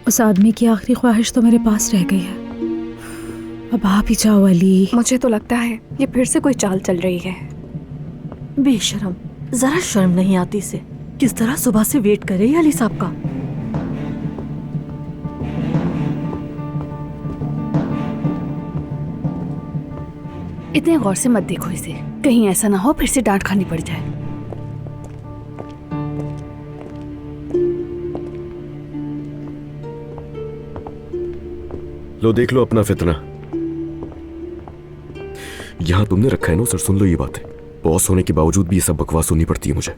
उस आदमी की आखिरी ख्वाहिश तो मेरे पास रह गई है। अब आप ही जाओ अली। मुझे तो लगता है ये फिर से कोई चाल चल रही है। बेशरम, जरा शर्म नहीं आती इसे। किस तरह सुबह से वेट कर रही है अली साहब का। इतने गौर से मत देखो इसे, कहीं ऐसा ना हो फिर से डांट खानी पड़ जाए। लो देख लो अपना फितना। यहां तुमने रखा है ना सर, सुन लो ये बातें। बॉस होने के बावजूद भी ये सब बकवास सुननी पड़ती है मुझे।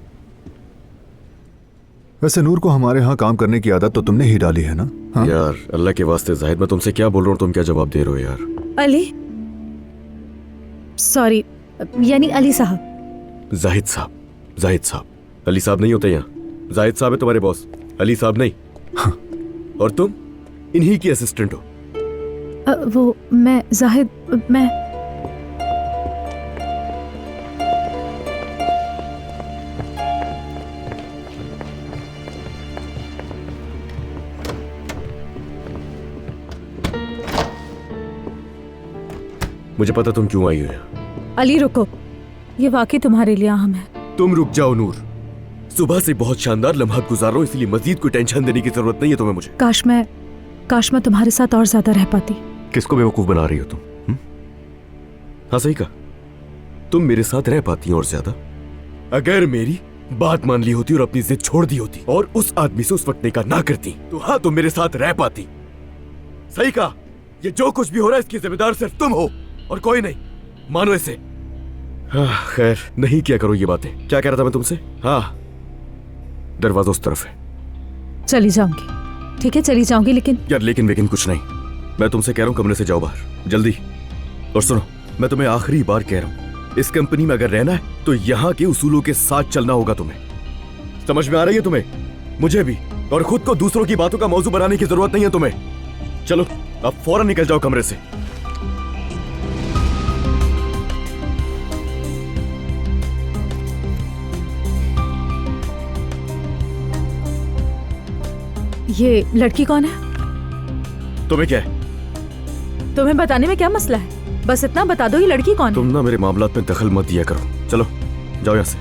वैसे नूर को हमारे यहाँ काम करने की आदत तो तुमने ही डाली है ना? हाँ? यार अल्लाह के वास्ते जाहिद, मैं तुमसे क्या बोल रहा हूँ, तुम क्या जवाब दे रहे हो यार? अली, सॉरी, यानी अली साहब। जाहिद साहब, जाहिद साहब। अली साहब नहीं होते यहाँ, जाहिद साहब है तुम्हारे बॉस, अली साहब नहीं। हाँ। और तुम इन्हीं की असिस्टेंट हो। वो मैं जाहिद, मैं मुझे पता तुम क्यों आई हो यहाँ। अली रुको, ये वाकई तुम्हारे लिए अहम है। तुम रुक जाओ नूर, सुबह से बहुत शानदार लम्हात गुजार रहा हूँ, इसलिए मजीद कोई टेंशन देने की जरूरत नहीं है तुम्हें मुझे। काश मैं तुम्हारे साथ और ज्यादा रह पाती। किसको बेवकूफ बना रही हो तुम? हाँ सही कहा, तुम मेरे साथ रह पाती हो और ज्यादा। अगर मेरी बात मान ली होती और अपनी जिद छोड़ दी होती और उस आदमी से उस वक्त निकाह ना करती तो हाँ तुम मेरे साथ रह पाती। सही कहा, ये जो कुछ भी हो रहा है इसकी जिम्मेदार सिर्फ तुम हो और कोई नहीं, मानो इसे। हाँ खैर, नहीं किया करो ये बातें। क्या कह रहा था मैं तुमसे? हाँ, दरवाजा उस तरफ है। चली जाऊंगी, ठीक है चली जाऊंगी, लेकिन यार लेकिन कुछ नहीं। मैं तुमसे कह रहा हूं कमरे से जाओ बाहर जल्दी। और सुनो, मैं तुम्हें आखिरी बार कह रहा हूं, इस कंपनी में अगर रहना है तो यहाँ के उसूलों के साथ चलना होगा तुम्हें। समझ में आ रही है तुम्हें? मुझे भी। और खुद को दूसरों की बातों का मौजू बनाने की जरूरत नहीं है तुम्हें। चलो अब फौरन निकल जाओ कमरे से। ये लड़की कौन है? तुम्हें क्या है? तुम्हें बताने में क्या मसला है? बस इतना बता दो, ये लड़की कौन है? तुम ना मेरे मामलात में दखल मत दिया करो। चलो जाओ यहाँ से।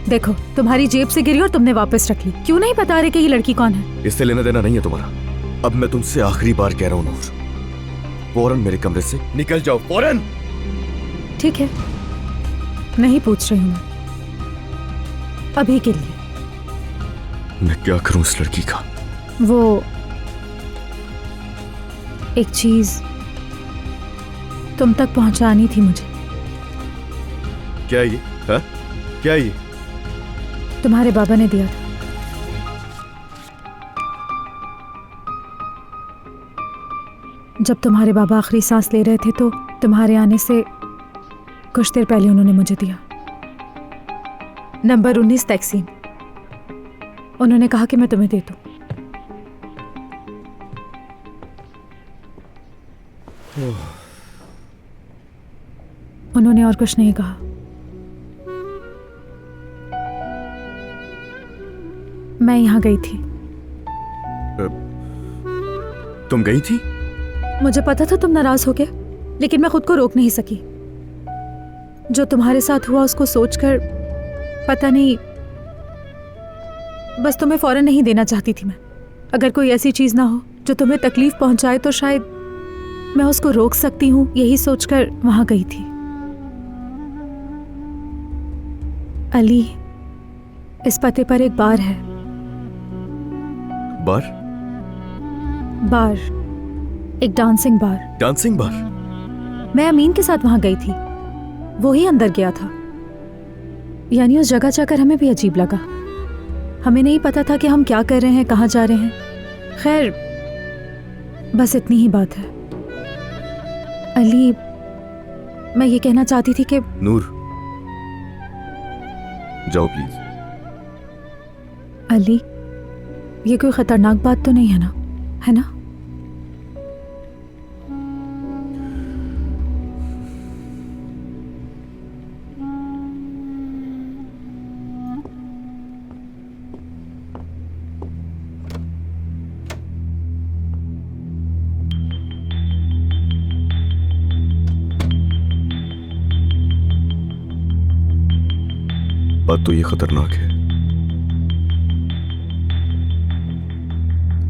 देखो, तुम्हारी जेब से गिरी और तुमने वापस रख ली। क्यों नहीं बता रहे कि ये लड़की कौन है? इससे लेना देना नहीं है तुम्हारा। अब मैं तुमसे आखिरी बार कह रहा हूँ नूर, फौरन मेरे कमरे से निकल जाओ, फौरन। ठीक है, नहीं पूछ रही हूँ मैं, अभी के लिए। मैं क्या करूं इस लड़की का? वो एक चीज तुम तक पहुंचानी थी मुझे। क्या ये? हाँ? क्या ये? तुम्हारे बाबा ने दिया था। जब तुम्हारे बाबा आखिरी सांस ले रहे थे तो तुम्हारे आने से कुछ देर पहले उन्होंने मुझे दिया। नंबर 19 तैक्सीन। उन्होंने कहा कि मैं तुम्हें दे दूं। उन्होंने और कुछ नहीं कहा। मैं यहां गई थी। तुम गई थी? मुझे पता था तुम नाराज हो गए, लेकिन मैं खुद को रोक नहीं सकी। जो तुम्हारे साथ हुआ उसको सोचकर पता नहीं, बस तुम्हें फौरन नहीं देना चाहती थी मैं। अगर कोई ऐसी चीज ना हो जो तुम्हें तकलीफ पहुंचाए तो शायद मैं उसको रोक सकती हूँ, यही सोचकर वहां गई थी। अली, इस पते पर एक बार है। बार? बार, एक डांसिंग बार। डांसिंग बार? मैं अमीन के साथ वहां गई थी, वो ही अंदर गया था। यानी उस जगह जाकर हमें भी अजीब लगा। हमें नहीं पता था कि हम क्या कर रहे हैं, कहाँ जा रहे हैं। खैर, बस इतनी ही बात है। अली, मैं ये कहना चाहती थी कि नूर, जाओ प्लीज। अली, ये कोई खतरनाक बात तो नहीं है ना? है ना? बात तो ये खतरनाक है,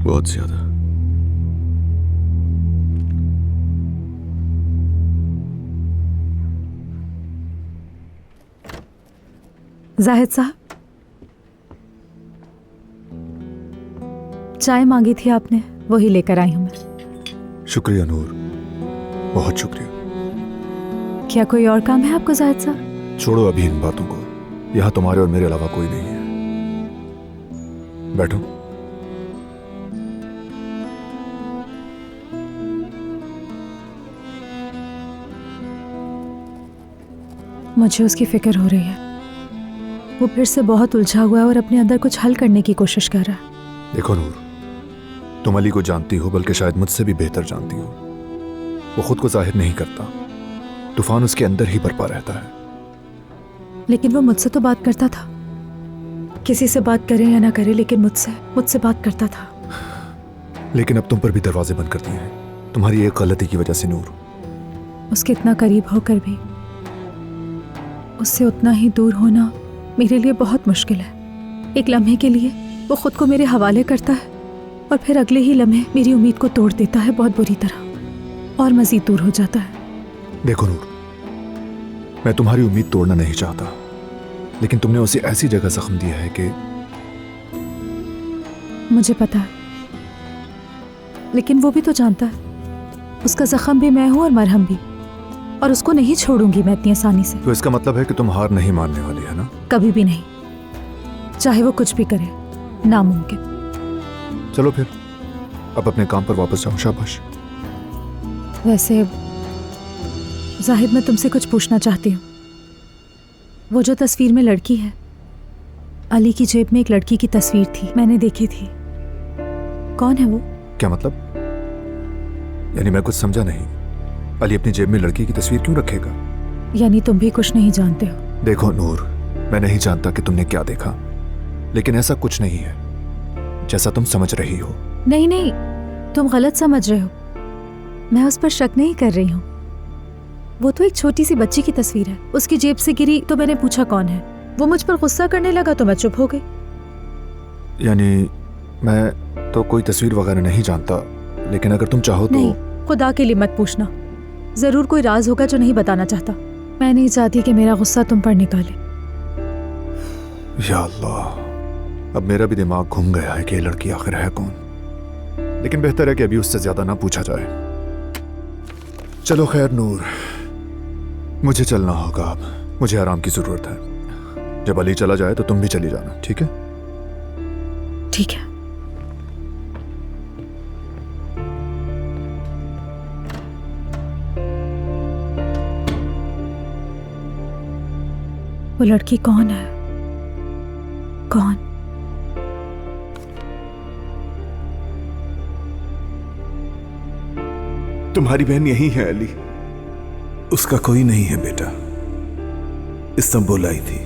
बहुत ज्यादा। जाहिद साहब, चाय मांगी थी आपने, वही लेकर आई हूं मैं। शुक्रिया नूर, बहुत शुक्रिया। क्या कोई और काम है आपको जाहिद साहब? छोड़ो अभी इन बातों को, यहाँ तुम्हारे और मेरे अलावा कोई नहीं है। बैठो। मुझे उसकी फिक्र हो रही है। वो फिर से बहुत उलझा हुआ है और अपने अंदर कुछ हल करने की कोशिश कर रहा है। देखो नूर, तुम अली को जानती हो, बल्कि शायद मुझसे भी बेहतर जानती हो। वो खुद को जाहिर नहीं करता, तूफान उसके अंदर ही बरपा रहता है। लेकिन वो मुझसे तो बात करता था, किसी से बात करे या ना करे, लेकिन मुझसे बात करता था। लेकिन अब तुम पर भी दरवाजे बंद कर दिए हैं, तुम्हारी एक गलती की वजह से नूर। उसके इतना करीब होकर भी उससे उतना ही दूर होना मेरे लिए बहुत मुश्किल है। एक लम्हे के लिए वो खुद को मेरे हवाले करता है और फिर अगले ही लम्हे मेरी उम्मीद को तोड़ देता है बहुत बुरी तरह, और मजीद दूर हो जाता है। देखो नूर, मैं तुम्हारी उम्मीद तोड़ना नहीं चाहता, लेकिन तुमने उसे ऐसी जगह जख्म दिया है कि मुझे पता है, लेकिन वो भी तो जानता है उसका जख्म भी मैं हूं और मरहम भी, और उसको नहीं छोड़ूंगी मैं इतनी आसानी से। तो इसका मतलब है कि तुम हार नहीं मानने वाली है ना? कभी भी नहीं, चाहे वो कुछ भी करे, नामुमकिन। चलो फिर अब अपने काम पर वापस जाओ। शाबाश। वैसे जाहिद, मैं तुमसे कुछ पूछना चाहती हूँ। वो जो तस्वीर में लड़की है, अली की जेब में एक लड़की की तस्वीर थी, मैंने देखी थी। कौन है वो? क्या मतलब? यानी मैं कुछ समझा नहीं। अली अपनी जेब में लड़की की तस्वीर क्यों रखेगा? यानी तुम भी कुछ नहीं जानते हो? देखो नूर, मैं नहीं जानता कि तुमने क्या देखा, लेकिन ऐसा कुछ नहीं है जैसा तुम समझ रही हो। नहीं नहीं, तुम गलत समझ रहे हो। मैं उस पर शक नहीं कर रही हूँ। वो तो एक छोटी सी बच्ची की तस्वीर है, उसकी जेब से गिरी तो मैंने पूछा कौन है। वो मुझ पर गुस्सा करने लगा तो मैं चुप हो गई। यानी मैं तो कोई तस्वीर वगैरह नहीं जानता, लेकिन अगर तुम चाहो तो। नहीं, खुदा के लिए मत पूछना। जरूर कोई राज होगा जो नहीं बताना चाहता। मैं नहीं चाहती कि मेरा गुस्सा तुम पर निकाले। या अल्लाह, अब मेरा भी दिमाग घूम गया है कि ये लड़की आखिर है कौन। लेकिन बेहतर है कि अभी उससे ज्यादा ना पूछा जाए। चलो खैर नूर, मुझे चलना होगा अब, मुझे आराम की जरूरत है। जब अली चला जाए तो तुम भी चली जाना, ठीक है? ठीक है। वो लड़की कौन है? कौन? तुम्हारी बहन यही है अली। उसका कोई नहीं है बेटा। इस्तांबुल आई थी,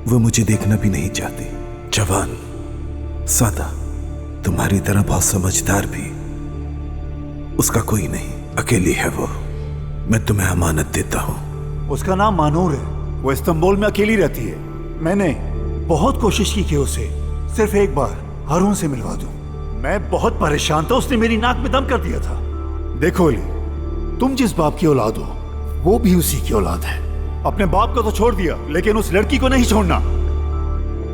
वो मुझे देखना भी नहीं चाहती। जवान, सादा, तुम्हारी तरह बहुत समझदार भी। उसका कोई नहीं, अकेली है वो। मैं तुम्हें अमानत देता हूं। उसका नाम मानूर है, वो इस्तांबुल में अकेली रहती है। मैंने बहुत कोशिश की कि उसे सिर्फ एक बार हारून से मिलवा दूं। मैं बहुत परेशान था, उसने मेरी नाक में दम कर दिया था। देखो अली, तुम जिस बाप की औलाद हो वो भी उसी की औलाद है। अपने बाप को तो छोड़ दिया, लेकिन उस लड़की को नहीं छोड़ना।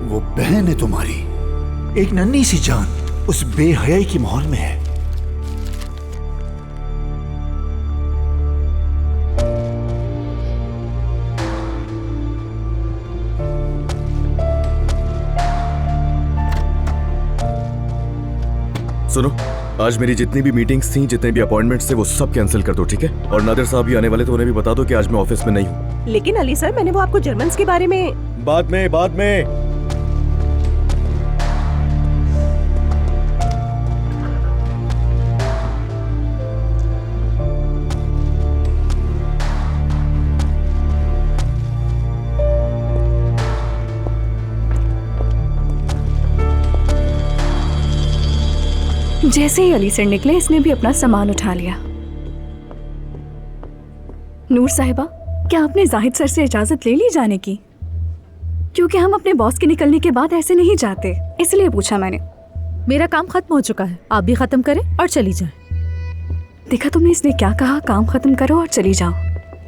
वो बहन है तुम्हारी, एक नन्ही सी जान उस बेहयाई की माहौल में है। सुनो, आज मेरी जितनी भी मीटिंग्स थी, जितने भी अपॉइंटमेंट्स थे, वो सब कैंसिल कर दो, ठीक है? और नादिर साहब भी आने वाले, तो उन्हें भी बता दो कि आज मैं ऑफिस में नहीं हूँ। लेकिन अली सर, मैंने वो आपको जर्मन्स के बारे में। बाद में जैसे ही अली सर निकले, इसने भी अपना सामान उठा लिया। नूर साहिबा, क्या आपने जाहिद सर से इजाजत ले ली जाने की? क्योंकि हम अपने बॉस के निकलने के बाद ऐसे नहीं जाते, इसलिए पूछा मैंने। मेरा काम खत्म हो चुका है, आप भी खत्म करें और चली जाएं। देखा तुमने इसने क्या कहा, काम खत्म करो और चली जाओ।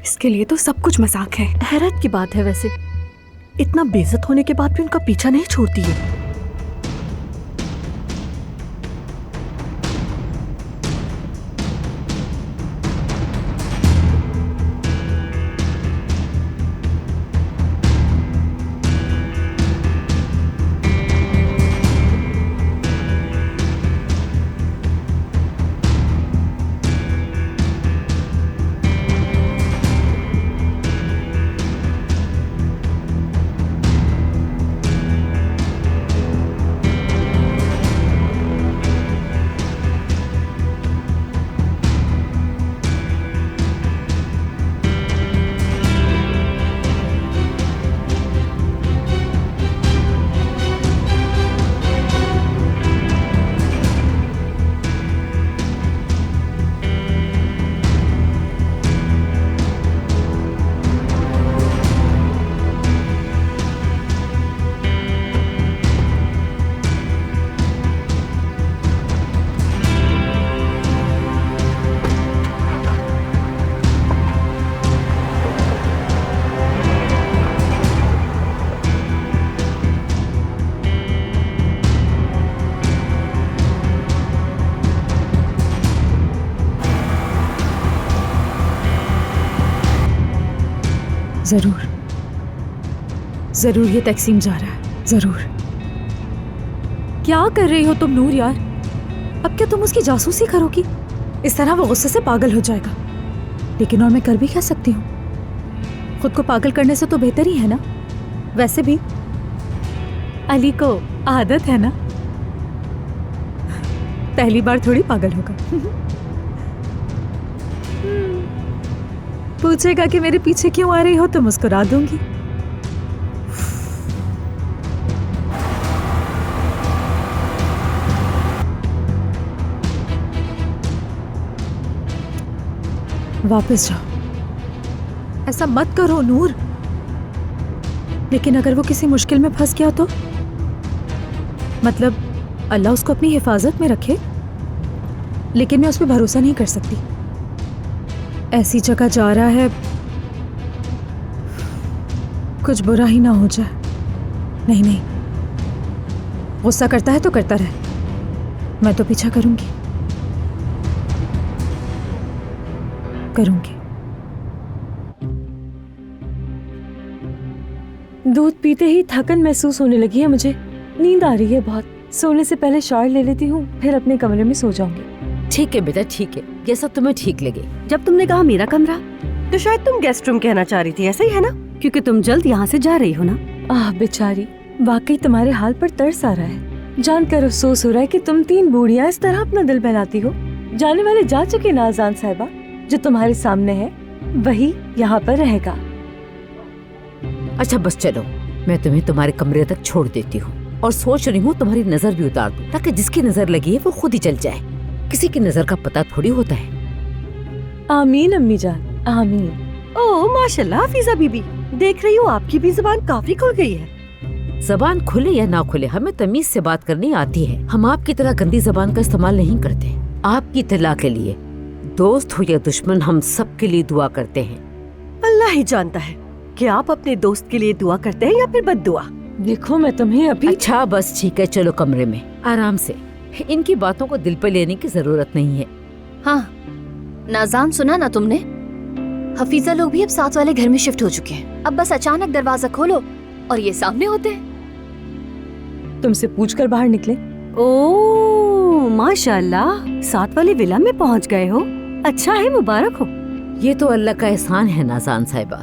इसके लिए तो सब कुछ मजाक है। हैरत की बात है वैसे, इतना बेइज्जत होने के बाद भी उनका पीछा नहीं छोड़ती है। जरूर जरूर ये तकसीम जा रहा है, जरूर। क्या कर रही हो तुम नूर यार? अब क्या तुम उसकी जासूसी करोगी? इस तरह वो गुस्से से पागल हो जाएगा। लेकिन और मैं कर भी क्या सकती हूँ? खुद को पागल करने से तो बेहतर ही है ना। वैसे भी अली को आदत है ना, पहली बार थोड़ी पागल होगा। पूछेगा कि मेरे पीछे क्यों आ रही हो तो मुस्कुरा दूंगी। वापस जाओ। ऐसा मत करो नूर। लेकिन अगर वो किसी मुश्किल में फंस गया तो? मतलब अल्लाह उसको अपनी हिफाजत में रखे, लेकिन मैं उस पर भरोसा नहीं कर सकती। ऐसी जगह जा रहा है, कुछ बुरा ही ना हो जाए। नहीं नहीं, गुस्सा करता है तो करता रहे, मैं तो पीछा करूंगी करूंगी। दूध पीते ही थकन महसूस होने लगी है मुझे। नींद आ रही है बहुत। सोने से पहले शावर ले लेती हूँ, फिर अपने कमरे में सो जाऊंगी। ठीक है बेटा, ठीक है, जैसा तुम्हें ठीक लगे। जब तुमने कहा मेरा कमरा, तो शायद तुम गेस्ट रूम कहना चाह रही थी, ऐसा ही है ना? क्योंकि तुम जल्द यहाँ से जा रही हो ना। आह बेचारी, वाकई तुम्हारे हाल पर तरस आ रहा है। जानकर अफसोस हो रहा है कि तुम तीन बूढ़ियाँ इस तरह अपना दिल बहलाती हो। जाने वाले जा चुके ना अजान साहिबा, जो तुम्हारे सामने है वही यहाँ पर रहेगा। अच्छा बस चलो, मैं तुम्हें तुम्हारे कमरे तक छोड़ देती हूँ और सोच रही हूँ तुम्हारी नजर भी उतार दूँ, ताकि जिसकी नजर लगी है वो खुद ही चल जाए। किसी की नजर का पता थोड़ी होता है। आमीन अम्मी जान, आमीन। ओह माशाल्लाह हफीजा बीबी, देख रही हूँ आपकी भी जुबान काफी खुल गई है। जबान खुले या ना खुले, हमें तमीज से बात करनी आती है। हम आपकी तरह गंदी जबान का इस्तेमाल नहीं करते। आपकी इत्तला के लिए, दोस्त हो या दुश्मन, हम सब के लिए दुआ करते हैं। अल्लाह ही जानता है कि आप अपने दोस्त के लिए दुआ करते हैं या फिर बद्दुआ। देखो मैं तुम्हें अभी। अच्छा बस ठीक है, चलो कमरे में आराम से। इनकी बातों को दिल पे लेने की जरूरत नहीं है। हाँ नाज़ान, सुना ना तुमने? हफीजा लोग भी अब साथ वाले घर में शिफ्ट हो चुके हैं। अब बस अचानक दरवाजा खोलो और ये सामने होते हैं। तुमसे पूछकर बाहर निकले। ओह माशाल्लाह, साथ वाले विला में पहुंच गए हो। अच्छा है, मुबारक हो। ये तो अल्लाह का एहसान है नाज़ान साहिबा,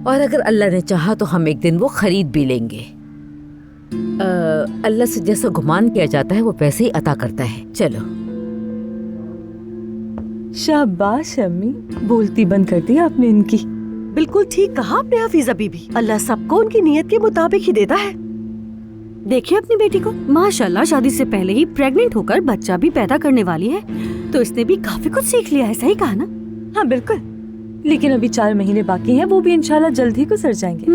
और अगर अल्लाह ने चाहा तो हम एक दिन वो खरीद भी लेंगे। अल्लाह से जैसा गुमान किया जाता है वो वैसे ही अता करता है। चलो। शाबाश अम्मी, बोलती बंद कर दी आपने इनकी। बिल्कुल ठीक कहा आपने हफीजा बीबी, अल्लाह सबको उनकी नीयत के मुताबिक ही देता है। देखिए अपनी बेटी को, माशाल्लाह शादी से पहले ही प्रेग्नेंट होकर बच्चा भी पैदा करने वाली है, तो इसने भी काफी कुछ सीख लिया है। सही कहा ना? हाँ बिल्कुल, लेकिन अभी 4 महीने बाकी हैं, वो भी इंशाल्लाह जल्द ही गुजर जाएंगे।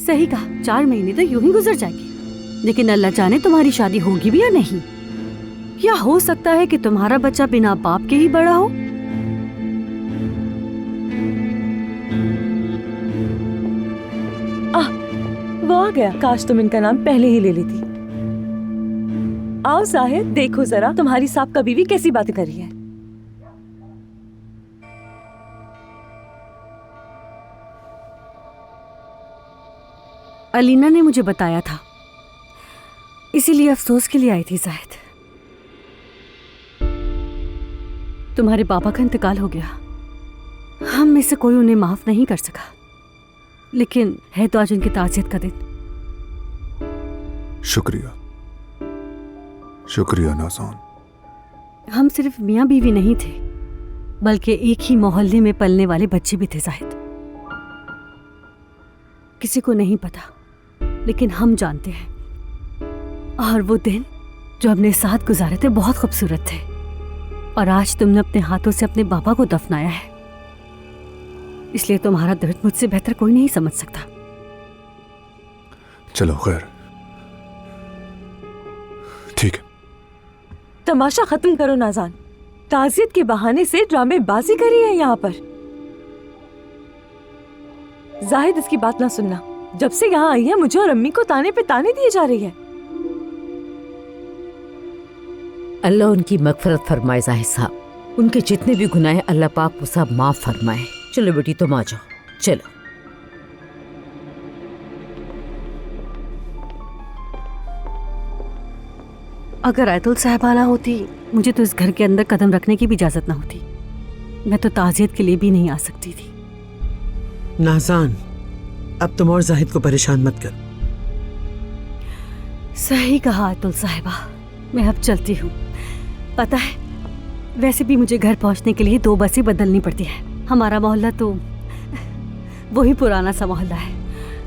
सही कहा, 4 महीने तो यूं ही गुजर जाएंगे, लेकिन अल्लाह जाने तुम्हारी शादी होगी भी या नहीं। या हो सकता है कि तुम्हारा बच्चा बिना बाप के ही बड़ा हो। वो आ गया। काश तुम इनका नाम पहले ही ले लेती। आओ साहिद, देखो जरा तुम्हारी साहब बीवी कैसी बातें कर रही है। अलीना ने मुझे बताया था, इसीलिए अफसोस के लिए आई थी। जाहिद, तुम्हारे पापा का इंतकाल हो गया। हम में से कोई उन्हें माफ नहीं कर सका, लेकिन है तो आज उनकी ताज़ियत का दिन। शुक्रिया, शुक्रिया नाज़ान। हम सिर्फ मियाँ बीवी नहीं थे, बल्कि एक ही मोहल्ले में पलने वाले बच्चे भी थे। जाहिद, किसी को नहीं पता, लेकिन हम जानते हैं। और वो दिन जो हमने साथ गुजारे थे बहुत खूबसूरत थे, और आज तुमने अपने हाथों से अपने बाबा को दफनाया है, इसलिए तुम्हारा दर्द मुझसे बेहतर कोई नहीं समझ सकता। चलो खैर, ठीक है। तमाशा खत्म करो नाज़ान। ताज़ियत के बहाने से ड्रामेबाजी करी है यहाँ पर। जाहिद, इसकी बात ना सुनना। जब से यहाँ आई है मुझे और अम्मी को ताने पे ताने दिए जा रही है। अल्लाह उनकी मगफरत फरमाए जाहिद साहब। उनके जितने भी गुनाह हैं अल्लाह पाक वो सब माफ फरमाए। चलो बेटी तुम आ जाओ, चलो। अगर आयतुल साहिबा ना होती, मुझे तो इस घर के अंदर कदम रखने की भी इजाजत ना होती। मैं तो ताज़ियत के लिए भी नहीं आ सकती थी। नाज़ान, अब तुम और जाहिद को परेशान मत कर। सही कहा आयतुल साहिबा, मैं अब चलती हूँ। पता है, वैसे भी मुझे घर पहुँचने के लिए 2 बसें बदलनी पड़ती है। हमारा मोहल्ला तो वही पुराना सा मोहल्ला है।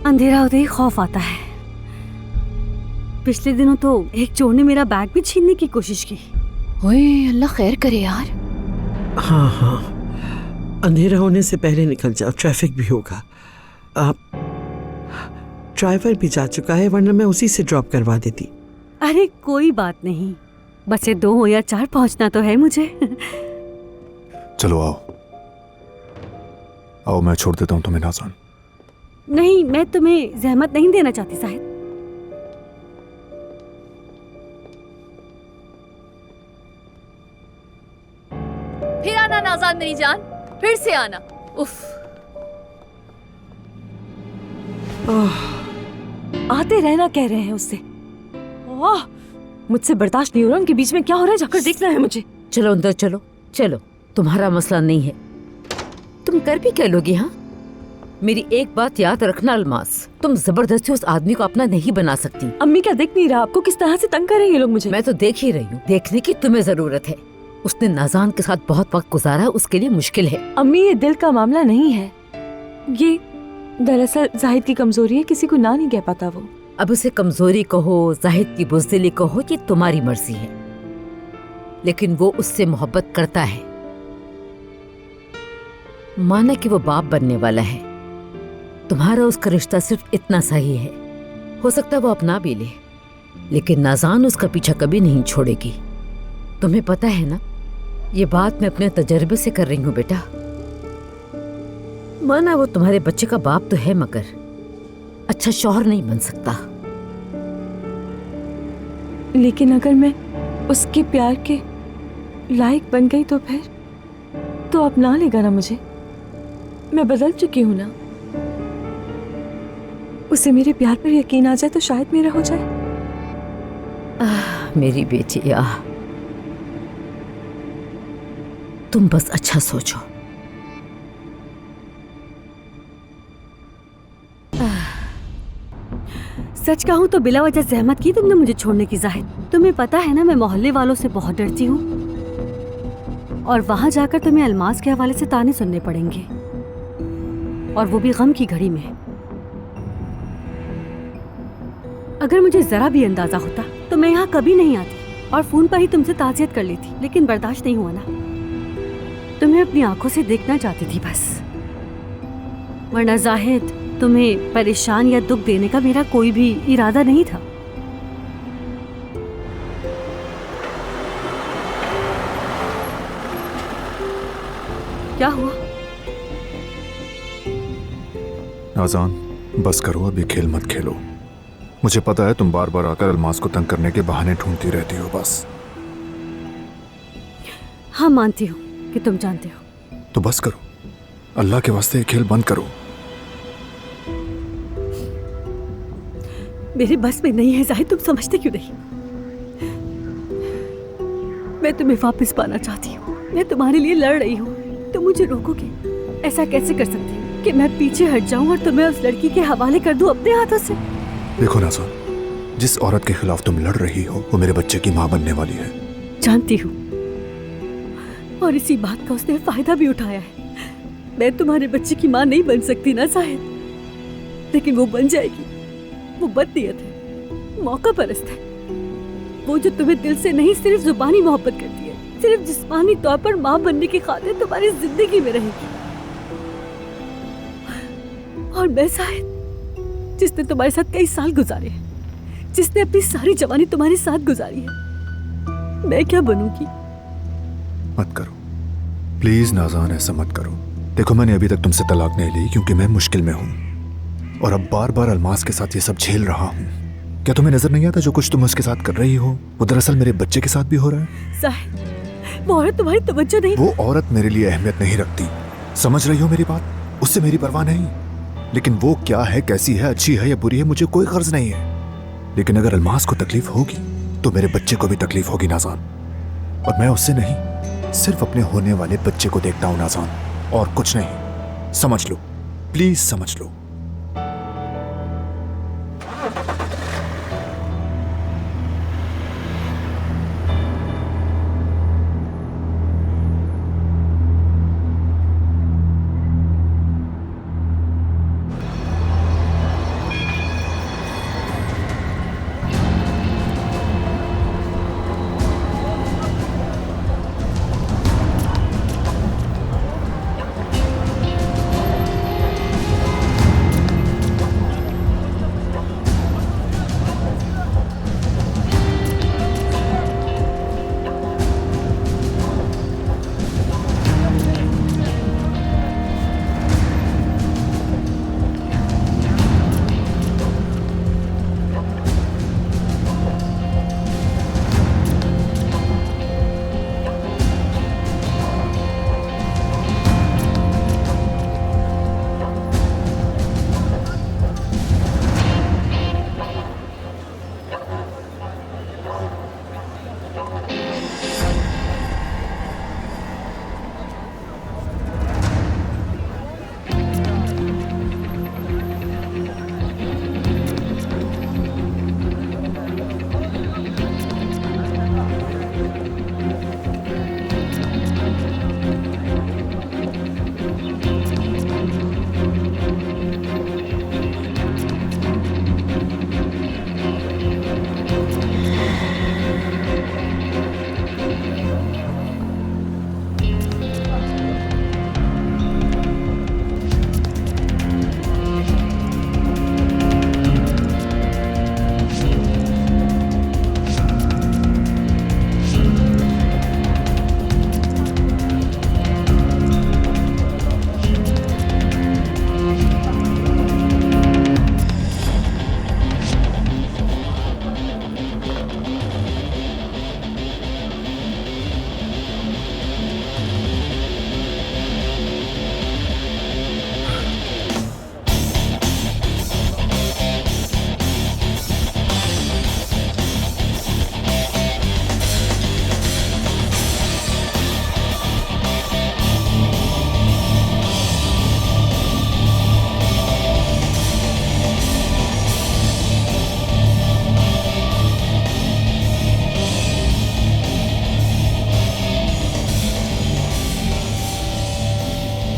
अंधेरा होते ही खौफ आता है। पिछले दिनों तो एक चोर ने मेरा बैग भी छीनने की कोशिश की। ओए अल्लाह खैर करे यार। हाँ हाँ, अंधेरा होने से पहले निकल जाओ, ट्रैफिक भी होगा। ड्राइवर भी जा चुका है, वरना मैं उसी से ड्रॉप करवा देती। अरे कोई बात नहीं, बसे 2 हो या 4 पहुंचना तो है मुझे। चलो आओ, आओ मैं छोड़ देता हूँ तुम्हें नाज़ान। नहीं, मैं तुम्हें जहमत नहीं देना चाहती साहिद। फिर आना नाज़ान मेरी जान, फिर से आना। उफ, आते रहना कह रहे हैं उससे। मुझसे बर्दाश्त नहीं हो रहा। उनके बीच में क्या हो रहा है जाकर देखना है मुझे। चलो अंदर चलो, चलो। तुम्हारा मसला नहीं है, तुम कर भी क्या लोगी? हाँ, मेरी एक बात याद रखना अलमास, तुम जबरदस्ती उस आदमी को अपना नहीं बना सकती। अम्मी क्या देख नहीं रहा आपको किस तरह से तंग कर रहे हैं ये लोग मुझे? मैं तो देख ही रही हूँ। देखने की तुम्हें जरूरत है। उसने नाज़ान के साथ बहुत वक्त गुजारा, उसके लिए मुश्किल है। अम्मी, ये दिल का मामला नहीं है, ये दरअसल जाहिद की कमजोरी है। किसी को ना नहीं कह पाता वो। अब उसे कमजोरी कहो, जाहिद की बुज़दिली कहो, ये तुम्हारी मर्जी है, लेकिन वो उससे मोहब्बत करता है। माना कि वो बाप बनने वाला है, तुम्हारा उसका रिश्ता सिर्फ इतना सही है। हो सकता है वो अपना भी ले, लेकिन नाज़ान उसका पीछा कभी नहीं छोड़ेगी। तुम्हें पता है ना, ये बात मैं अपने तजर्बे से कर रही हूँ बेटा। माना वो तुम्हारे बच्चे का बाप तो है, मगर अच्छा शौहर नहीं बन सकता। लेकिन अगर मैं उसके प्यार के लायक बन गई तो फिर तो अपना लेगा ना मुझे। मैं बदल चुकी हूं ना। उसे मेरे प्यार पर यकीन आ जाए तो शायद मेरा हो जाए। मेरी बेटी, तुम बस अच्छा सोचो। सच कहूँ तो बिला वजह जहमत की तुमने मुझे छोड़ने की जाहिद। तुम्हें पता है ना, मैं मोहल्ले वालों से बहुत डरती हूँ, और वहां जाकर तुम्हें अलमास के हवाले से ताने सुनने पड़ेंगे, और वो भी गम की घड़ी में। अगर मुझे जरा भी अंदाजा होता तो मैं यहाँ कभी नहीं आती और फोन पर ही तुमसे ताज़ियत कर लेती, लेकिन बर्दाश्त नहीं हुआ ना। तुम्हें अपनी आंखों से देखना चाहती थी बस, वरना जाहिद तुम्हें परेशान या दुख देने का मेरा कोई भी इरादा नहीं था। क्या हुआ? नाज़ान, बस करो, अभी खेल मत खेलो। मुझे पता है तुम बार बार आकर अलमास को तंग करने के बहाने ढूंढती रहती हो बस। हाँ, मानती हूँ कि तुम जानते हो। तो बस करो, अल्लाह के वास्ते ये खेल बंद करो। मेरे बस में नहीं है जाहिद, तुम समझते क्यों नहीं? मैं तुम्हें वापस पाना चाहती हूँ, मैं तुम्हारे लिए लड़ रही हूँ। तुम मुझे रोकोगे? ऐसा कैसे कर सकती हो कि मैं पीछे हट जाऊं और तुम्हें उस लड़की के हवाले कर दूं अपने हाथों से? देखो नाज़ान, जिस औरत के खिलाफ तुम लड़ रही हो वो मेरे बच्चे की माँ बनने वाली है। जानती हूँ, और इसी बात का उसने फायदा भी उठाया है। मैं तुम्हारे बच्चे की माँ नहीं बन सकती ना शायद, लेकिन वो बन जाएगी। वो बदनीयत है, मौका परस्त है। वो जो तुम्हें दिल से नहीं सिर्फ जुबानी मोहब्बत करती है, सिर्फ जिस्मानी तौर पर माँ बनने की खातिर तुम्हारी जिंदगी में रहेगी। और मैं शायद, जिसने तुम्हारे साथ कई साल गुजारे हैं, जिसने अपनी सारी जवानी तुम्हारे साथ गुजारी है, मैं क्या बनूंगी? मत करो प्लीज नाज़ान, ऐसा मत करो। देखो, मैंने अभी तक तुमसे तलाक नहीं ली क्योंकि मैं मुश्किल में हूँ, और अब बार बार अलमास के साथ ये सब झेल रहा हूँ। क्या तुम्हें नजर नहीं आता जो कुछ तुम उसके साथ कर रही हो वो दरअसल मेरे बच्चे के साथ भी हो रहा है? शायद वो औरत तुम्हारी तवज्जो नहीं। वो औरत मेरे लिए अहमियत नहीं रखती, समझ रही हो मेरी बात? उससे मेरी परवाह नहीं, लेकिन वो क्या है, कैसी है, अच्छी है या बुरी है, मुझे कोई गर्ज नहीं है। लेकिन अगर अलमास को तकलीफ होगी तो मेरे बच्चे को भी तकलीफ होगी नाज़ान, और मैं उससे नहीं, सिर्फ अपने होने वाले बच्चे को देखता हूँ नाज़ान, और कुछ नहीं। समझ लो, प्लीज समझ लो।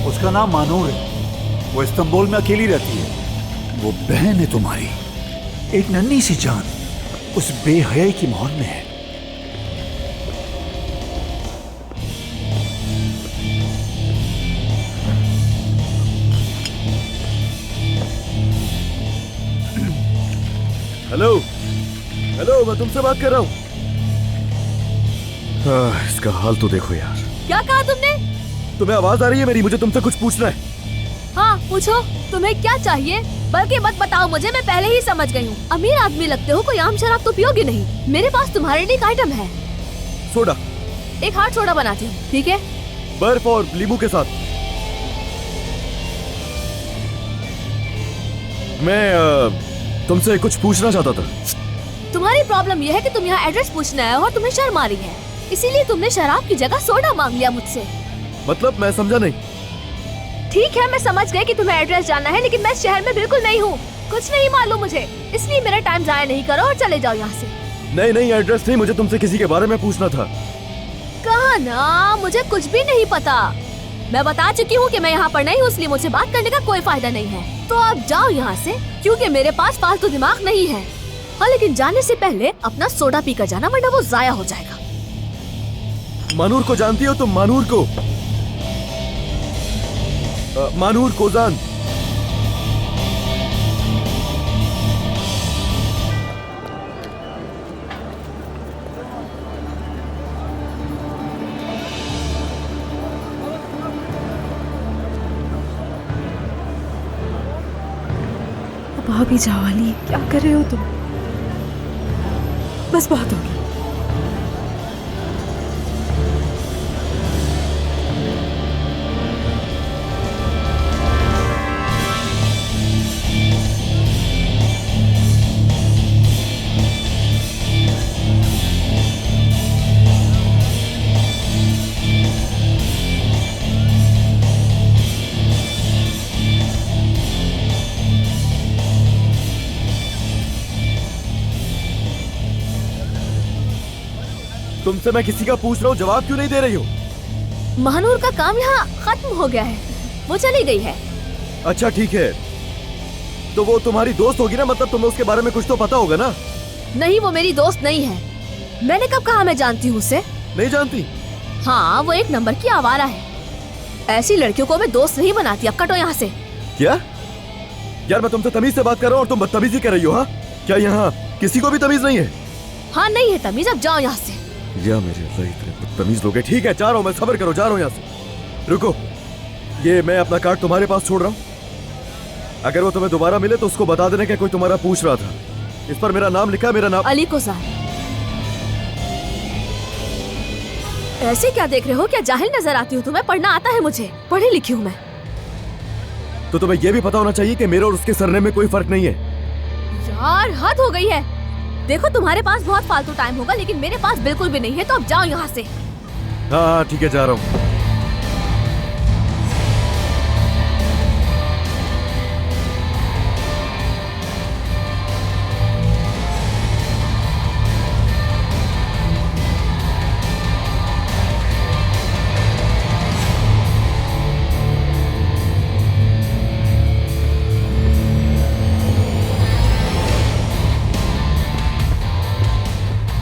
उसका नाम मानूर है, वो इस्तांबुल में अकेली रहती है। वो बहन है तुम्हारी, एक नन्ही सी जान उस बेहयाई की मोहर में है। हेलो हेलो, मैं तुमसे बात कर रहा हूँ। इसका हाल तो देखो यार। क्या कहा तुमने? तुम्हें आवाज आ रही है मेरी? मुझे तुमसे कुछ पूछना है। हाँ पूछो, तुम्हें क्या चाहिए? बल्कि मत बताओ मुझे, मैं पहले ही समझ गई हूँ। अमीर आदमी लगते हो, कोई आम शराब तो पियोगे नहीं। मेरे पास तुम्हारे लिए एक आइटम है। सोडा। एक हार्ड सोडा बनाती हूँ, ठीक है? बर्फ और नींबू के साथ। मैं तुमसे कुछ पूछना चाहता था। तुम्हारी प्रॉब्लम यह है कि तुम यहाँ एड्रेस पूछने आए हो और तुम्हें शर्म आ रही है, इसीलिए तुमने शराब की जगह सोडा मांग लिया मुझसे। मतलब मैं समझा नहीं। ठीक है, मैं समझ गई कि तुम्हें एड्रेस जानना है, लेकिन मैं इस शहर में बिल्कुल नहीं हूँ, कुछ नहीं मालूम मुझे, इसलिए मेरा टाइम जाया नहीं करो और चले जाओ यहाँ से। नहीं नहीं, एड्रेस नहीं, मुझे तुमसे किसी के बारे में पूछना था। कहा ना, मुझे कुछ भी नहीं पता। मैं बता चुकी हूँ कि मैं यहाँ पर नहीं हूँ, इसलिए मुझसे बात करने का कोई फायदा नहीं है। तो आप जाओ यहाँ से, क्योंकि मेरे पास फालतू दिमाग नहीं है। हाँ, लेकिन जाने से पहले अपना सोडा पी कर जाना, वरना वो जाया हो जाएगा। मानूर को जानती हो तुम? मानूर को? मानूर कोजान। भाभी जाओ अली, क्या कर रहे हो तुम? बस बहुत हो गया। तुमसे मैं किसी का पूछ रहा हूँ, जवाब क्यों नहीं दे रही हो? महानूर का काम यहाँ खत्म हो गया है, वो चली गई है। अच्छा ठीक है, तो वो तुम्हारी दोस्त होगी ना, मतलब तुम्हें उसके बारे में कुछ तो पता होगा ना? नहीं, वो मेरी दोस्त नहीं है। मैंने कब कहा मैं जानती हूँ उसे? नहीं जानती? हाँ, वो एक नंबर की आवारा है। ऐसी लड़कियों को मैं दोस्त नहीं बनाती। अब कटो यहाँ से। क्या? यार मैं तुमसे तमीज से बात कर रहा हूँ और तुम बदतमीजी कर रही हो। हाँ, क्या यहाँ किसी को भी तमीज नहीं है? हाँ नहीं है तमीज, अब जाओ यहाँ से। या मेरे अल्लाह, इतने बदतमीज लोग हैं। ठीक है, जा रहा हूँ मैं, सब्र करो, जा रहा हूँ यहाँ से। रुको, ये मैं अपना कार्ड तुम्हारे पास छोड़ रहा हूँ। अगर वो तुम्हें दोबारा मिले तो उसको बता देना कि कोई तुम्हारा पूछ रहा था। इस पर मेरा नाम लिखा है, मेरा नाम अली कोजान। ऐसे क्या देख रहे हो? क्या जाहिल नजर आती हूँ तुम्हें? पढ़ना आता है मुझे, पढ़ी लिखी हूँ मैं। तो तुम्हें यह भी पता होना चाहिए कि मेरे और उसके सरनेम में कोई फर्क नहीं है। यार हद हो गई है। देखो तुम्हारे पास बहुत फालतू टाइम होगा, लेकिन मेरे पास बिल्कुल भी नहीं है, तो अब जाओ यहाँ से। हाँ ठीक है, जा रहा हूँ।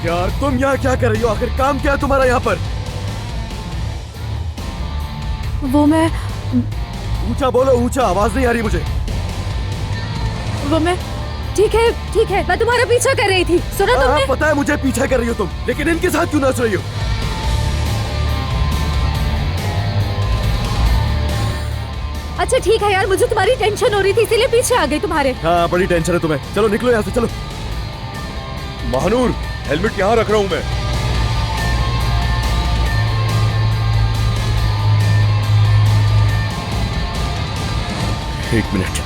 यार तुम यहाँ क्या कर रही हो? आखिर काम क्या है तुम्हारा यहाँ पर? वो मैं ऊंचा बोलो, ऊंचा, आवाज नहीं आ रही मुझे। वो मैं ठीक है, मैं तुम्हारा पीछा कर रही थी। सुना तुमने? पता है मुझे पीछा कर रही हो तुम, लेकिन इनके साथ क्यों नाच रही हो? अच्छा ठीक है यार, मुझे तुम्हारी टेंशन हो रही थी, इसीलिए पीछे आ गई तुम्हारे। हाँ बड़ी टेंशन है तुम्हें। चलो निकलो यहाँ से, चलो। महानूर, हेलमेट यहाँ रख रहा हूँ मैं। एक मिनट।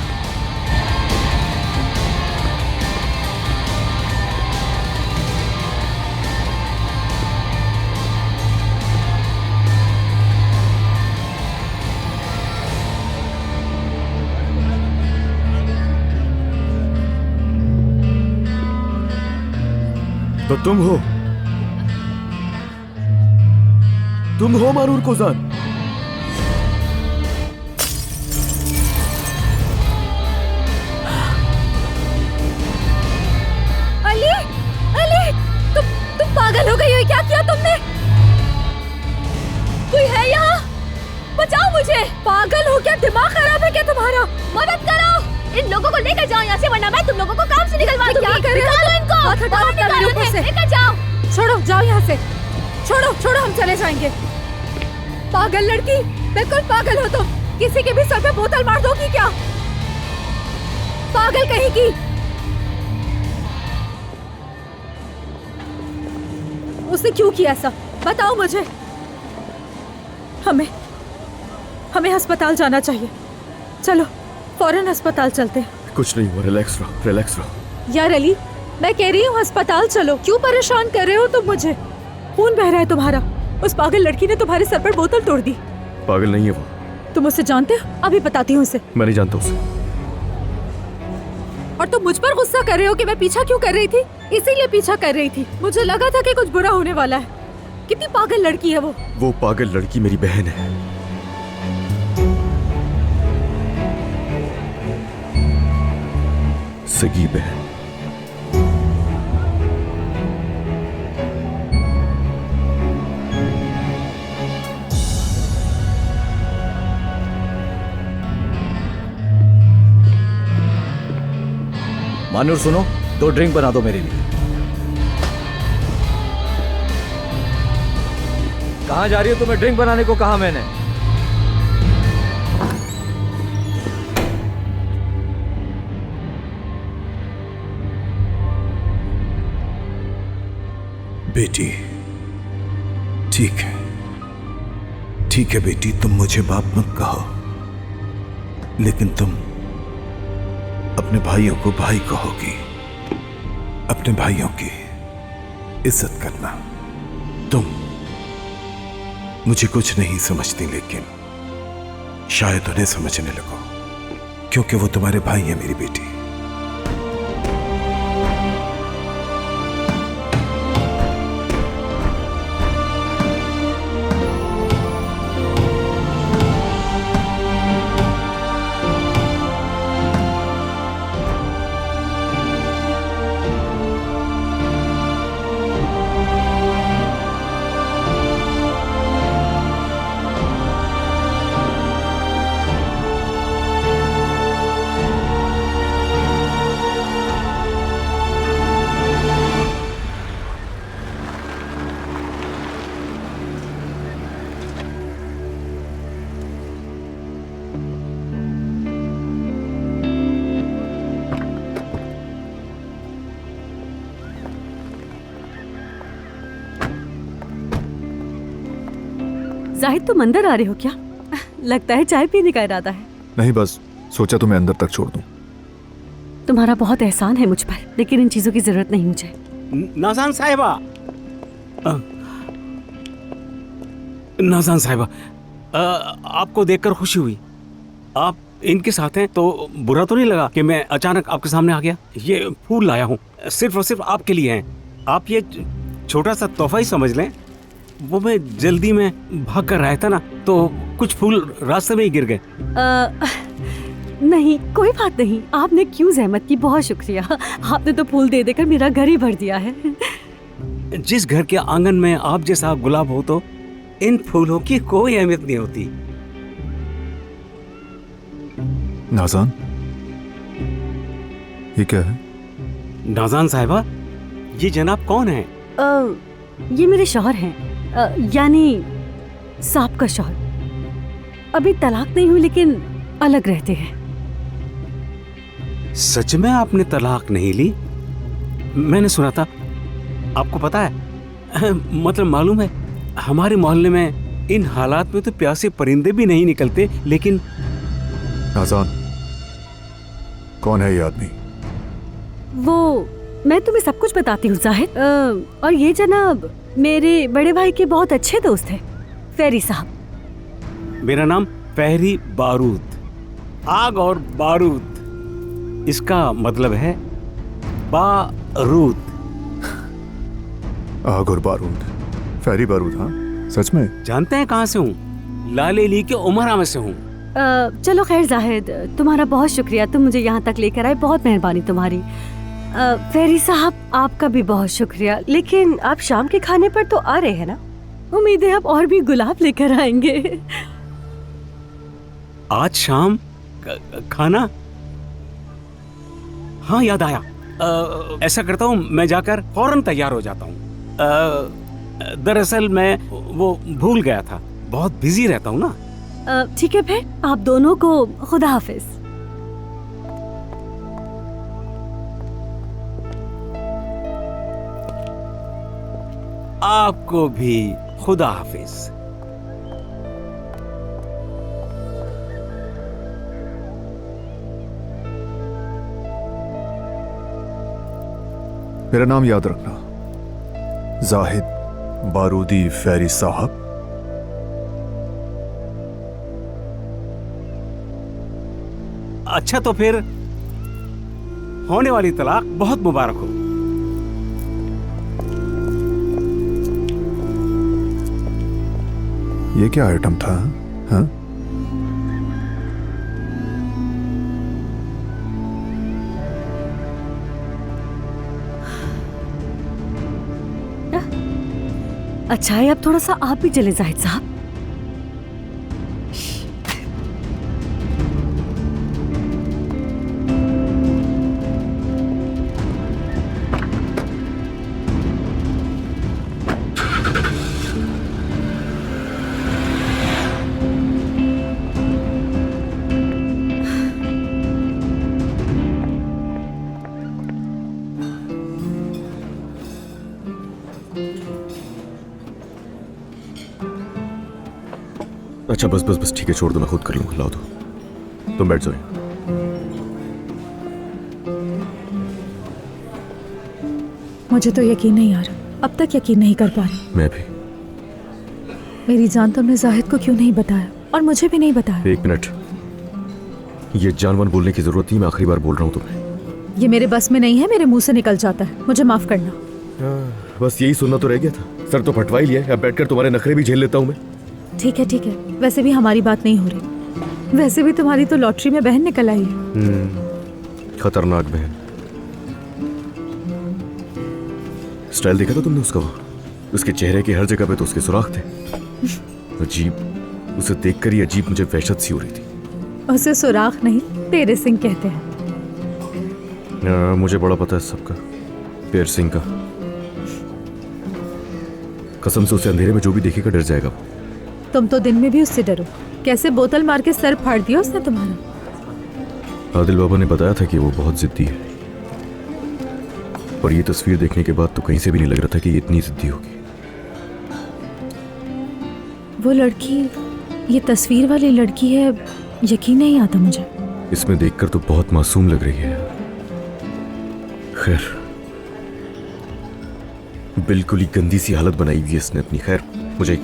तो तुम हो मानूर कोजान? अली, तुम पागल हो गई हो? क्या किया तुमने? कोई है यहाँ? बचाओ मुझे। पागल हो क्या? दिमाग खराब है क्या तुम्हारा? मदद करो, इन लोगों को लेकर जाओ यहाँ से, वरना मैं तुम लोगों को काम से निकलवा दूंगी। क्या कर रहे हो? निकालो इनको, हाथ हटाओ बाहर अपना मेरे निकालो ऊपर इन्हें, से। लेकर जाओ। छोड़ो, जाओ यहाँ से। छोड़ो छोड़ो, हम चले जाएंगे। पागल लड़की, बिल्कुल पागल हो तुम। किसी के भी सर पे बोतल मार दोगी क्या? पागल कहेगी। उसने क्यों किया ऐसा? बताओ मुझे। हमें अस्पताल जाना चाहिए। चलो फौरन अस्पताल चलते हैं। कुछ नहीं हुआ, रिलैक्स रहो, रिलैक्स रहो। यार अली, मैं कह रही हूँ अस्पताल चलो। क्यों परेशान कर रहे हो तुम मुझे? खून बह रहा है तुम्हारा। उस पागल लड़की ने तुम्हारे सर पर बोतल तोड़ दी। पागल नहीं है वो। तुम उसे जानते हो? अभी बताती हूँ उसे। मैं नहीं जानता उसे। और तुम मुझ पर गुस्सा कर रहे हो कि मैं पीछा क्यों कर रही थी? इसीलिए पीछा कर रही थी। मुझे लगा था कि कुछ बुरा होने वाला है। कितनी पागल लड़की है वो। वो पागल लड़की मेरी बहन है। सगी बहन। मानूर सुनो, 2 ड्रिंक बना दो मेरे लिए। कहाँ जा रही हो? तुम्हें ड्रिंक बनाने को कहा मैंने। बेटी, ठीक है, ठीक है बेटी, तुम मुझे बाप मत कहो, लेकिन तुम अपने भाइयों को भाई कहोगी। अपने भाइयों की इज्जत करना। तुम मुझे कुछ नहीं समझती, लेकिन शायद उन्हें समझने लगो, क्योंकि वो तुम्हारे भाई हैं मेरी बेटी। जाहिद, तुम अंदर आ रहे हो क्या? लगता है चाय पीने का इरादा है। नहीं, बस सोचा तुम्हें अंदर तक छोड़ दूं। तुम्हारा बहुत एहसान है मुझ पर, लेकिन इन चीजों की जरूरत नहीं मुझे। नाज़ान साहिबा, नाज़ान साहिबा, आपको देखकर खुशी हुई। आप इनके साथ हैं तो बुरा तो नहीं लगा कि मैं अचानक आपके सामने आ गया? ये फूल लाया हूँ, सिर्फ और सिर्फ आपके लिए हैं। आप ये छोटा सा तोहफा ही समझ लें। वो मैं जल्दी में भाग कर रहा था ना, तो कुछ फूल रास्ते में ही गिर गए। नहीं, कोई बात नहीं। आपने क्यों जहमत की, बहुत शुक्रिया। आपने तो फूल दे देकर मेरा घर ही भर दिया है। जिस घर के आंगन में आप जैसा गुलाब हो, तो इन फूलों की कोई अहमियत नहीं होती। नाज़ान, ये क्या है? नाज़ान साहिबा, ये जनाब कौन है? ये मेरे शौहर हैं, यानी साहब का शौहर। अभी तलाक नहीं हुई, लेकिन अलग रहते हैं। सच में आपने तलाक नहीं ली? मैंने सुना था। आपको पता है, मतलब मालूम है, हमारे मोहल्ले में इन हालात में तो प्यासे परिंदे भी नहीं निकलते, लेकिन नाज़ान, कौन है ये आदमी? वो मैं तुम्हें सब कुछ बताती हूँ जाहिद। और ये जनाब मेरे बड़े भाई के बहुत अच्छे दोस्त हैं, फेरी साहब। मेरा नाम फहरी बारूद, आग और बारूद, इसका मतलब है बारूद। आग और बारूद, फहरी बारूद। हाँ, सच में? जानते हैं कहाँ से हूँ? लालेली के उमरा में से हूँ। चलो खैर जाहिद, तुम्हारा बहुत शुक्रिया, तुम मुझे यहाँ तक लेकर आए, बहुत मेहरबानी तुम्हारी। फेरी साहब, आपका भी बहुत शुक्रिया। लेकिन आप शाम के खाने पर तो आ रहे हैं ना? उम्मीद है आप और भी गुलाब लेकर आएंगे। आज शाम खाना? हाँ याद आया। ऐसा करता हूँ, मैं जाकर फौरन तैयार हो जाता हूँ। दरअसल मैं वो भूल गया था, बहुत बिजी रहता हूँ ना। ठीक है फिर, आप दोनों को खुदा हाफिज। आपको भी खुदा हाफिज। मेरा नाम याद रखना, जाहिद बारूदी फैरी साहब। अच्छा तो फिर होने वाली तलाक बहुत मुबारक हो। ये क्या आइटम था? हाँ? अच्छा है, अब थोड़ा सा आप भी चले जाहिद साहब। अच्छा बस बस बस ठीक है, छोड़ दो, मैं खुद कर लूंगा। लाओ दो, तुम बैठ जाओ। मुझे तो यकीन नहीं आ रहा, अब तक यकीन नहीं कर पा रही। मैं भी। मेरी जान, तुमने जाहिद को क्यों नहीं बताया और मुझे भी नहीं बताया? एक मिनट, ये जानवर बोलने की जरूरत नहीं, मैं आखिरी बार बोल रहा हूँ तुम्हें। ये मेरे बस में नहीं है, मेरे मुंह से निकल जाता है, मुझे माफ करना। बस यही सुनना तो रह गया था। सर तो फटवा ही लिया, अब बैठकर तुम्हारे नखरे भी झेल लेता हूँ मैं। ठीक है ठीक है, वैसे भी हमारी बात नहीं हो रही। वैसे भी तुम्हारी तो लॉटरी में बहन निकल आई है। खतरनाक बहन। स्टाइल देखा था तुमने उसका? वो उसके चेहरे के हर जगह पे तो उसके सुराख थे। अजीब, उसे देखकर ही अजीब मुझे वहशत सी हो रही थी। उसे सुराख नहीं, पियर्सिंग कहते हैं। मुझे बड़ा पता है सबका, पियर्सिंग का। कसम से उसे अंधेरे में जो भी देखेगा डर जाएगा वो। तुम तो दिन में भी उससे डरो। कैसे बोतल मार के सर फाड़ दिया उसने तुम्हारा। आदिल बाबा ने बताया था कि वो बहुत जिद्दी है, और ये तस्वीर देखने के बाद तो कहीं से भी नहीं लग रहा था कि ये इतनी जिद्दी होगी। वो लड़की, ये तस्वीर वाली लड़की है, यकीन नहीं आता मुझे। इसमें देखकर तो बहुत मासूम लग रही है। खैर, बिल्कुल ही गंदी सी हालत बनाई हुई है इसने अपनी। खैर, मुझे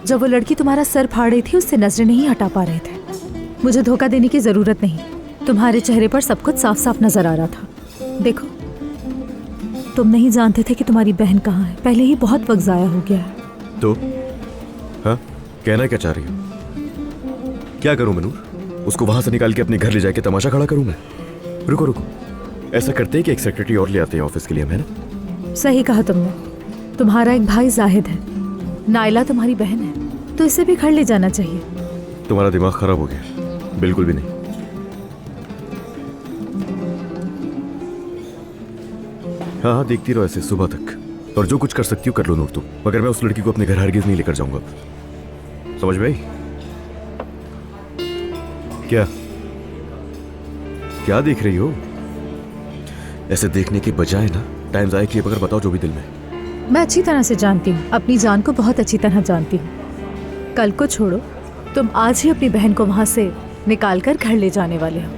जब वो लड़की तुम्हारा सर फाड़ रही थी, उससे नजरें नहीं हटा पा रहे थे। मुझे धोखा देने की जरूरत नहीं, तुम्हारे चेहरे पर सब कुछ साफ साफ नजर आ रहा था। देखो, तुम नहीं जानते थे कि तुम्हारी बहन कहाँ है, पहले ही बहुत वक्त जाया हो गया है। तो हाँ, कहना क्या चाह रही हो? क्या करूं मनूर? उसको वहां से निकाल के अपने घर ले जाके तमाशा खड़ा करूं मैं? रुको रुको, ऐसा करते हैं कि एक सेक्रेटरी और ले आते हैं ऑफिस के लिए, है ना? सही कहा तुमने। तुम्हारा एक भाई जाहिद है, नाइला तुम्हारी बहन है, तो इसे भी घर ले जाना चाहिए। तुम्हारा दिमाग खराब हो गया? बिल्कुल भी नहीं। हाँ हाँ, देखती रहो ऐसे सुबह तक, और जो कुछ कर सकती हो कर लो नूर तुम, मगर मैं उस लड़की को अपने घर हरगिज नहीं लेकर जाऊंगा। समझ में आई? क्या क्या देख रही हो? ऐसे देखने के बजाय ना टाइम जाए किए बगैर बताओ जो भी दिल में। मैं अच्छी तरह से जानती हूँ, अपनी जान को बहुत अच्छी तरह जानती हूँ। कल को छोड़ो, तुम आज ही अपनी बहन को वहां से निकाल कर घर ले जाने वाले हो।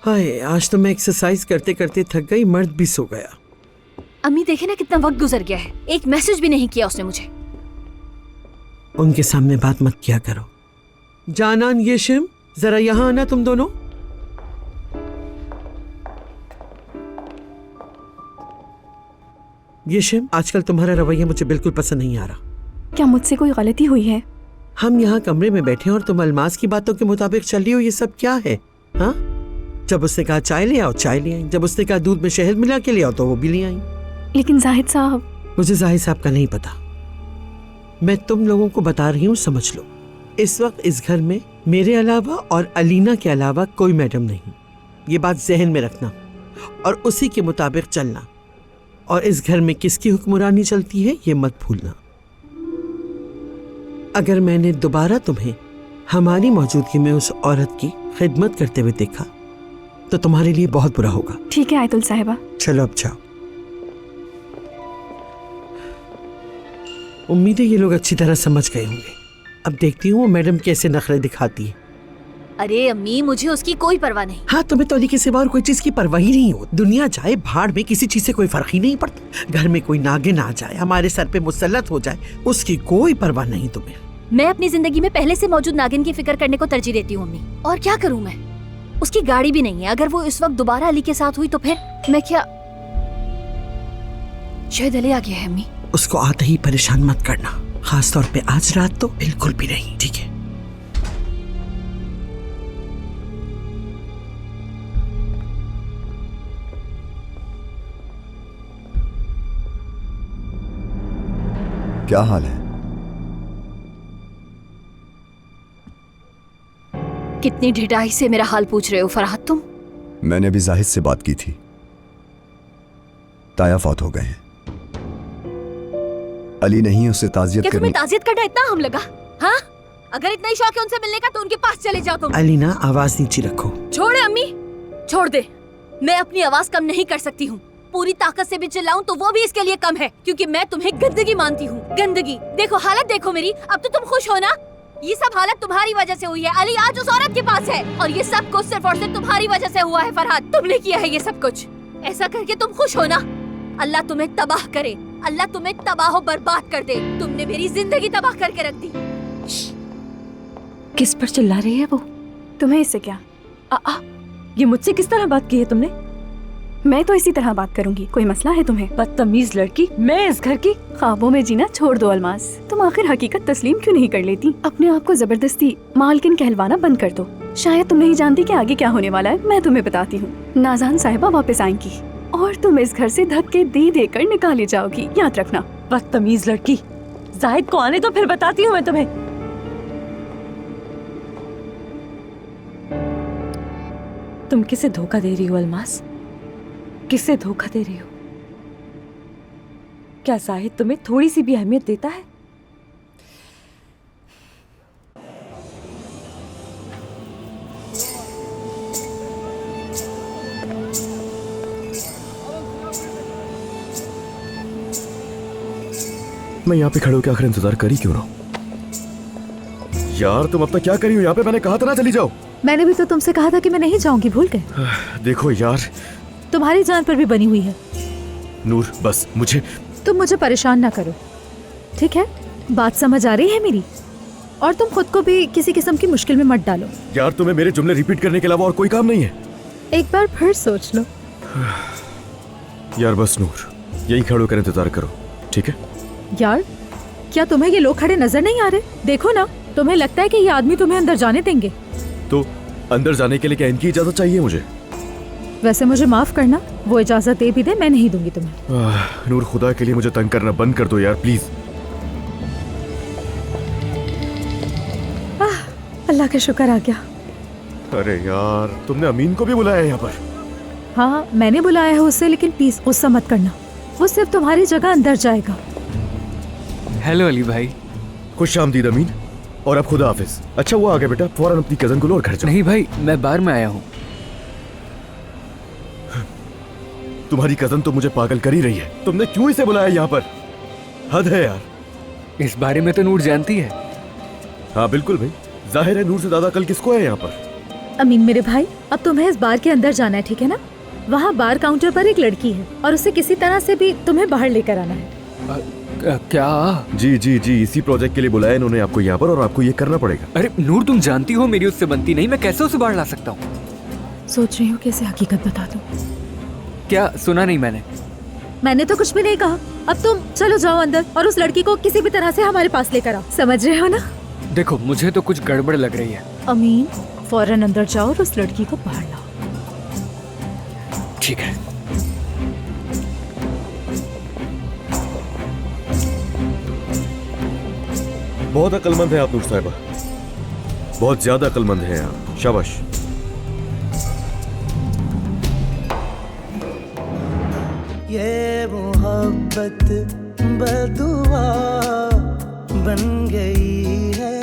हाय, आज तो मैं एक्सरसाइज करते करते थक गई, मर्द भी सो गया। अम्मी देखे ना कितना वक्त गुजर गया है, एक मैसेज भी नहीं किया उसने मुझे। उनके सामने बात मत किया करो। जानान, येशिम, जरा यहाँ आना तुम दोनों। येशिम, आजकल तुम्हारा रवैया मुझे बिल्कुल पसंद नहीं आ रहा। क्या मुझसे कोई गलती हुई है? हम यहाँ कमरे में बैठे हैं और तुम अलमास की बातों के मुताबिक चल रही हो, ये सब क्या है? हाँ, जब उसने कहा चाय ले आओ, चाय ले आई। जब उसने कहा दूध में शहद मिला के ले आओ, तो वो भी ले आई। लेकिन जाहिद साहब। मुझे जाहिद साहब का नहीं पता, मैं तुम लोगों को बता रही हूँ, समझ लो। इस वक्त इस घर में मेरे अलावा और अलीना के अलावा कोई मैडम नहीं। ये बात जहन में रखना और उसी के मुताबिक चलना। और इस घर में किसकी हुक्मरानी चलती है ये मत भूलना। अगर मैंने दोबारा तुम्हें हमारी मौजूदगी में उस औरत की खिदमत करते हुए देखा तो तुम्हारे लिए बहुत बुरा होगा। ठीक है आयतुल साहिबा। चलो अब जाओ। उम्मीद है ये लोग अच्छी तरह समझ गए होंगे। अब देखती हूँ वो मैडम कैसे नखरे दिखाती है। अरे अम्मी, मुझे उसकी कोई परवाह नहीं। हाँ, तुम्हें तो अली के सिवा और कोई चीज की परवाह ही नहीं हो। दुनिया जाए भाड़ में, किसी चीज से कोई फर्क ही नहीं पड़ता। घर में कोई नागिन आ जाए, हमारे सर पे मुसल्लत हो जाए, उसकी कोई परवाह नहीं तुम्हें। मैं अपनी जिंदगी में पहले से मौजूद नागिन की फिक्र करने को तरजीह देती हूँ अम्मी। और क्या करूँ मैं? उसकी गाड़ी भी नहीं है। अगर वो इस वक्त दोबारा अली के साथ हुई तो फिर मैं क्या? शायद अली आ गया है अम्मी। उसको आते ही परेशान मत करना, खास तौर पे आज रात तो बिल्कुल भी नहीं, ठीक है? क्या हाल है? कितनी ढिठाई से मेरा हाल पूछ रहे हो फरहाद तुम? मैंने अभी जाहिद से बात की थी, ताया फौत हो गए हैं। अली नहीं, उसे ताजियत क्या करनी। तुम्हें ताजियत करना इतना हम लगा? हाँ, अगर इतना ही शौक है उनसे मिलने का तो उनके पास चले जाओ तुम। अलीना, आवाज नीचे रखो। छोड़े अम्मी, छोड़ दे। मैं अपनी आवाज कम नहीं कर सकती हूँ। पूरी ताकत से भी चिल्लाऊं तो वो भी इसके लिए कम है, क्योंकि मैं तुम्हें गंदगी मानती हूँ। गंदगी। देखो हालत देखो मेरी। अब तो तुम खुश हो ना? ये सब हालत तुम्हारी वजह से हुई है। अली आज उस औरत के पास है और ये सब कुछ सिर्फ और सिर्फ तुम्हारी वजह से हुआ है फरहाद। तुमने किया है ये सब कुछ। ऐसा करके तुम खुश हो ना? अल्लाह तुम्हें तबाह करे, अल्लाह तुम्हें तबाह बर्बाद कर दे। तुमने मेरी जिंदगी तबाह करके रख दी। किस पर चिल्ला रही है वो? तुम्हें इससे क्या? ये मुझसे किस तरह बात की है तुमने? मैं तो इसी तरह बात करूंगी। कोई मसला है तुम्हें? बदतमीज लड़की, मैं इस घर की। ख्वाबों में जीना छोड़ दो अलमास। तुम आखिर हकीकत तस्लीम क्यों नहीं कर लेती? अपने आप को जबरदस्ती मालकिन कहलवाना बंद कर दो। शायद तुम नहीं जानती कि आगे क्या होने वाला है। मैं तुम्हें बताती हूँ। नाज़ान साहिबा वापस आएंगी और तुम इस घर से धक्के दे देकर निकाले जाओगी, याद रखना। बदतमीज लड़की, जाहिद को आने तो फिर बताती हूँ मैं तुम्हें। तुम किसे धोखा दे रही हो अलमास? किसे धोखा दे रही हो? क्या जाहिद तुम्हें थोड़ी सी भी अहमियत देता है? मैं यहाँ पे खड़े होकर आखिर इंतजार कर ही क्यों रहा हूँ? यार तुम अब तक क्या करी हो यहाँ पे? मैंने कहा था ना चली जाओ। मैंने भी तो तुमसे कहा था कि मैं नहीं जाऊंगी, भूल गए? देखो यार, तुम्हारी जान पर भी बनी हुई है। नूर बस तुम मुझे परेशान ना करो, ठीक है? बात समझ आ रही है मेरी? और तुम खुद को भी किसी किस्म की मुश्किल में मत डालो। यार तुम्हें मेरे जुमले रिपीट करने के अलावा और कोई काम नहीं है? एक बार फिर सोच लो। यार बस नूर, यही खड़े होकर इंतजार करो, ठीक है? यार क्या तुम्हें ये लोग खड़े नजर नहीं आ रहे? देखो ना, तुम्हें लगता है कि ये आदमी तुम्हें अंदर जाने देंगे? तो अंदर जाने के लिए क्या इनकी इजाजत चाहिए मुझे? वैसे मुझे माफ करना, वो इजाजत दे भी दे, मैं नहीं दूंगी तुम्हें। नूर खुदा के लिए मुझे तंग करना बंद कर दो यार, प्लीज। अल्लाह का शुक्र आ गया। अरे यार तुमने अमीन को भी बुलाया यहाँ पर? हाँ मैंने बुलाया है उसे, लेकिन प्लीज गुस्सा मत करना। वो सिर्फ तुम्हारी जगह अंदर जाएगा। हेलो अली भाई। खुश आमदीद अमीन। और अब खुदा हाफिज। अच्छा वो आ गया बेटा, फौरन अपनी कजन को लो और घर जाओ। नहीं भाई, मैं बाहर में आया हूँ। तुम्हारी कजन तो मुझे पागल कर ही रही है। तुमने क्यों इसे बुलाया यहाँ पर? हद है यार। इस बारे में तो नूर जानती है। हाँ बिल्कुल भाई, जाहिर है नूर से ज्यादा कल किसको है यहाँ पर? अमीन मेरे भाई, अब तुम्हें इस बार के अंदर जाना है, ठीक है ना? वहाँ बार काउंटर पर एक लड़की है और उसे किसी तरह से भी तुम्हें बाहर लेकर आना है। क्या? जी जी जी, इसी प्रोजेक्ट के लिए बुलाया इन्होंने आपको यहाँ पर और आपको ये करना पड़ेगा। अरे नूर, तुम जानती हो मेरी उससे बनती नहीं, मैं कैसे उसे बाहर ला सकता हूँ? सोच रही हूँ कैसे हकीकत बता दूँ। क्या सुना नहीं मैंने तो कुछ भी नहीं कहा। अब तुम चलो जाओ अंदर और उस लड़की को किसी भी तरह से हमारे पास लेकर आओ, समझ रहे हो ना? देखो मुझे तो कुछ गड़बड़ लग रही है। अमीन, फौरन अंदर जाओ और उस लड़की को बाहर लाओ। ठीक है। बहुत अक्लमंद है आप नूर साहिबा, बहुत ज्यादा अक्लमंद हैं आप, शाबाश। ये मोहब्बत बदुआ बन गई है।